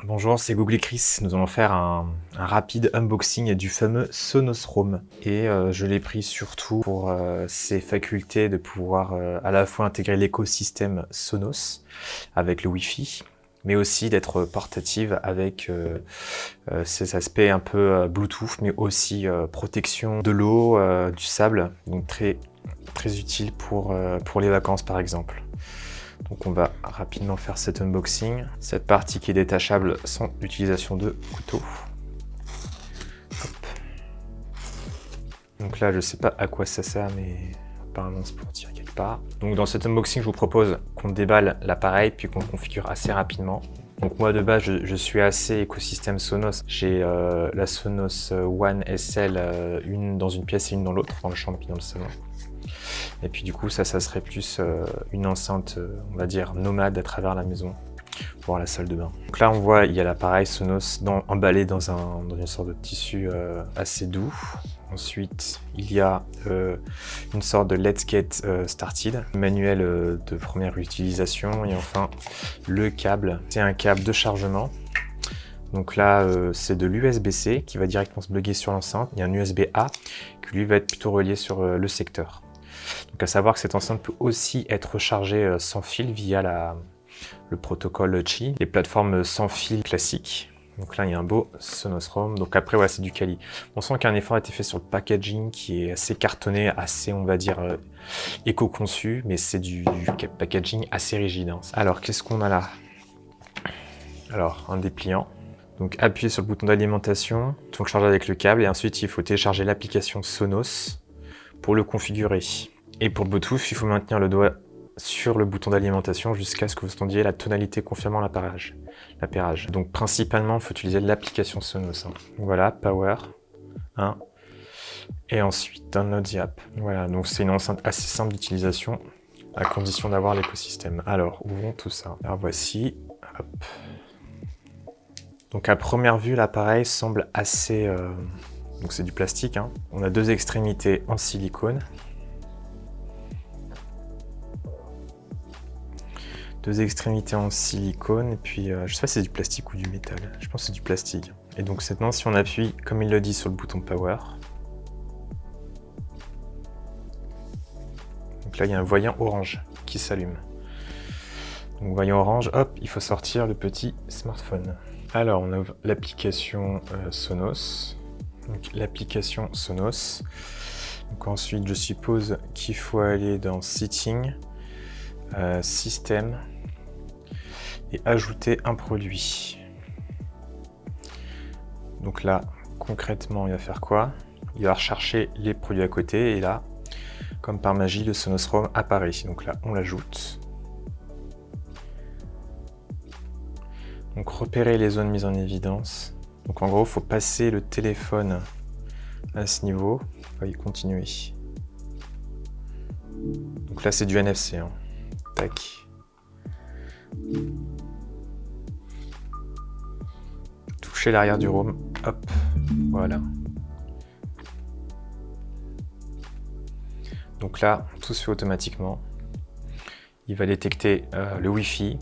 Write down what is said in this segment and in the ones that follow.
Bonjour, c'est Google et Chris. Nous allons faire un rapide unboxing du fameux Sonos Roam. Et je l'ai pris surtout pour ses facultés de pouvoir à la fois intégrer l'écosystème Sonos avec le Wi-Fi, mais aussi d'être portative avec ses aspects un peu Bluetooth, mais aussi protection de l'eau, du sable. Donc très utile pour les vacances par exemple. Donc on va rapidement faire cet unboxing. Cette partie qui est détachable sans utilisation de couteau. Hop. Donc là je sais pas à quoi ça sert mais apparemment c'est pour tirer quelque part. Donc dans cet unboxing je vous propose qu'on déballe l'appareil puis qu'on le configure assez rapidement. Donc moi de base je suis assez écosystème Sonos. J'ai la Sonos One SL, une dans une pièce et une dans l'autre, dans la chambre et dans le salon. Et puis du coup ça serait plus une enceinte, on va dire, nomade à travers la maison, voire la salle de bain. Donc là on voit il y a l'appareil Sonos emballé dans une sorte de tissu assez doux. Ensuite il y a une sorte de Let's Get Started, manuel de première utilisation. Et enfin le câble, c'est un câble de chargement. Donc là, c'est de l'USB-C qui va directement se plugger sur l'enceinte. Il y a un USB-A qui lui va être plutôt relié sur le secteur. Donc à savoir que cette enceinte peut aussi être rechargée sans fil via le protocole Qi, les plateformes sans fil classiques. Donc là il y a un beau Sonos Roam. Donc après voilà, c'est du quali. On sent qu'un effort a été fait sur le packaging qui est assez cartonné, assez on va dire éco-conçu, mais c'est du packaging assez rigide, hein. Alors qu'est-ce qu'on a là? Alors un dépliant. Donc appuyez sur le bouton d'alimentation, donc charger avec le câble et ensuite il faut télécharger l'application Sonos pour le configurer. Et pour le Bluetooth, il faut maintenir le doigt sur le bouton d'alimentation jusqu'à ce que vous entendiez la tonalité confirmant l'appairage. Donc principalement, il faut utiliser l'application Sonos. Donc voilà, Power 1. Et ensuite, Download the app. Voilà, donc c'est une enceinte assez simple d'utilisation, à condition d'avoir l'écosystème. Alors, ouvrons tout ça. Alors voici, hop. Donc à première vue, l'appareil semble assez... donc c'est du plastique, hein. On a deux extrémités en silicone. Deux extrémités en silicone, et puis je sais pas si c'est du plastique ou du métal, je pense que c'est du plastique. Et donc maintenant si on appuie, comme il le dit, sur le bouton Power, donc là il y a un voyant orange qui s'allume. Donc voyant orange, hop, il faut sortir le petit smartphone. Alors on ouvre l'application Sonos, donc l'application Sonos. Donc ensuite je suppose qu'il faut aller dans Setting, Système, et ajouter un produit. Donc là, concrètement, il va faire quoi? Il va rechercher les produits à côté et là, comme par magie, le Sonos Roam apparaît. Donc là, on l'ajoute. Donc repérer les zones mises en évidence. Donc en gros, il faut passer le téléphone à ce niveau. On va y continuer. Donc là, c'est du NFC, hein. Tac. Toucher l'arrière du Roam, hop, voilà. Donc là, tout se fait automatiquement. Il va détecter le Wi-Fi,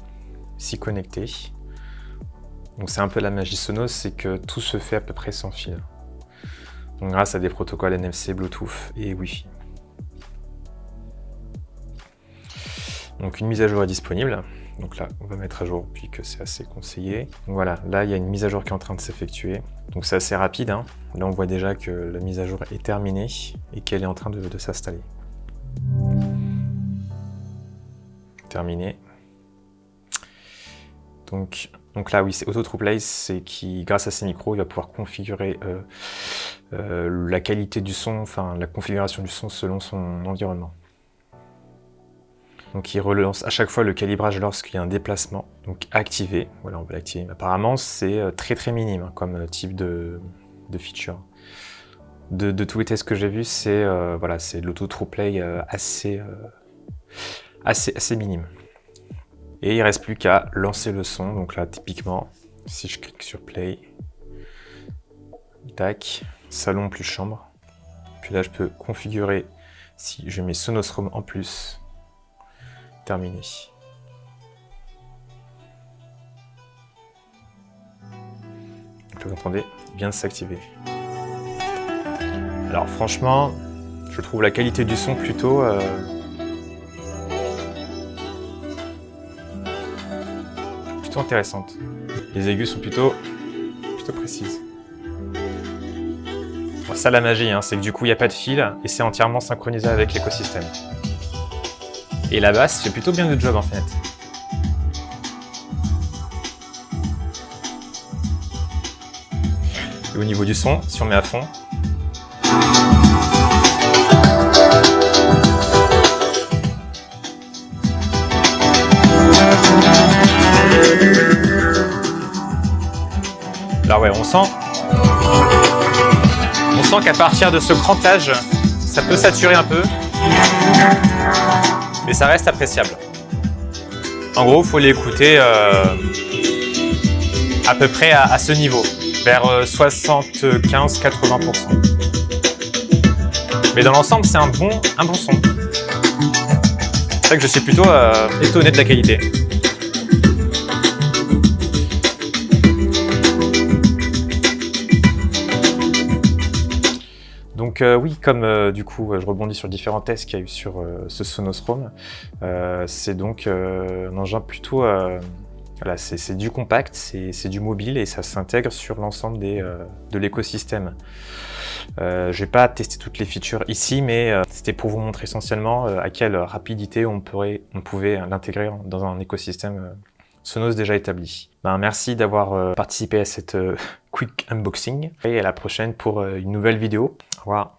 s'y connecter. Donc c'est un peu la magie Sonos, c'est que tout se fait à peu près sans fil. Donc grâce à des protocoles NFC, Bluetooth et Wi-Fi. Donc une mise à jour est disponible. Donc là, on va mettre à jour puisque c'est assez conseillé. Donc voilà, là il y a une mise à jour qui est en train de s'effectuer. Donc c'est assez rapide, hein. Là on voit déjà que la mise à jour est terminée et qu'elle est en train de s'installer. Terminé. Donc là oui, c'est Auto True Place, c'est qui, grâce à ces micros, il va pouvoir configurer la qualité du son, enfin la configuration du son selon son environnement. Donc il relance à chaque fois le calibrage lorsqu'il y a un déplacement. Donc activé, voilà, on va l'activer. Apparemment c'est très minime, hein, comme type de feature. De tous les tests que j'ai vus, c'est voilà, c'est de l'auto true play assez minime. Et il ne reste plus qu'à lancer le son. Donc là, typiquement, si je clique sur play, tac, salon plus chambre. Puis là, je peux configurer si je mets Sonos Roam en plus. Terminé. Vous entendez, il vient de s'activer. Alors franchement, je trouve la qualité du son plutôt intéressante. Les aigus sont plutôt précises. Bon, ça la magie, hein, c'est que du coup il n'y a pas de fil et c'est entièrement synchronisé avec l'écosystème. Et la basse fait plutôt bien le job en fait. Et au niveau du son, si on met à fond, alors ouais, on sent qu'à partir de ce grand âge, ça peut saturer un peu, mais ça reste appréciable. En gros, il faut l'écouter à peu près à ce niveau, vers 75-80%. Mais dans l'ensemble, c'est un bon son. C'est vrai que je suis plutôt étonné de la qualité. Donc oui, comme du coup je rebondis sur différents tests qu'il y a eu sur ce Sonos Roam, c'est donc un engin plutôt, voilà, c'est du compact, c'est du mobile et ça s'intègre sur l'ensemble de l'écosystème. Je vais pas tester toutes les features ici, mais c'était pour vous montrer essentiellement à quelle rapidité on pouvait l'intégrer dans un écosystème Sonos déjà établi. Merci d'avoir participé à cette quick unboxing et à la prochaine pour une nouvelle vidéo. Au revoir.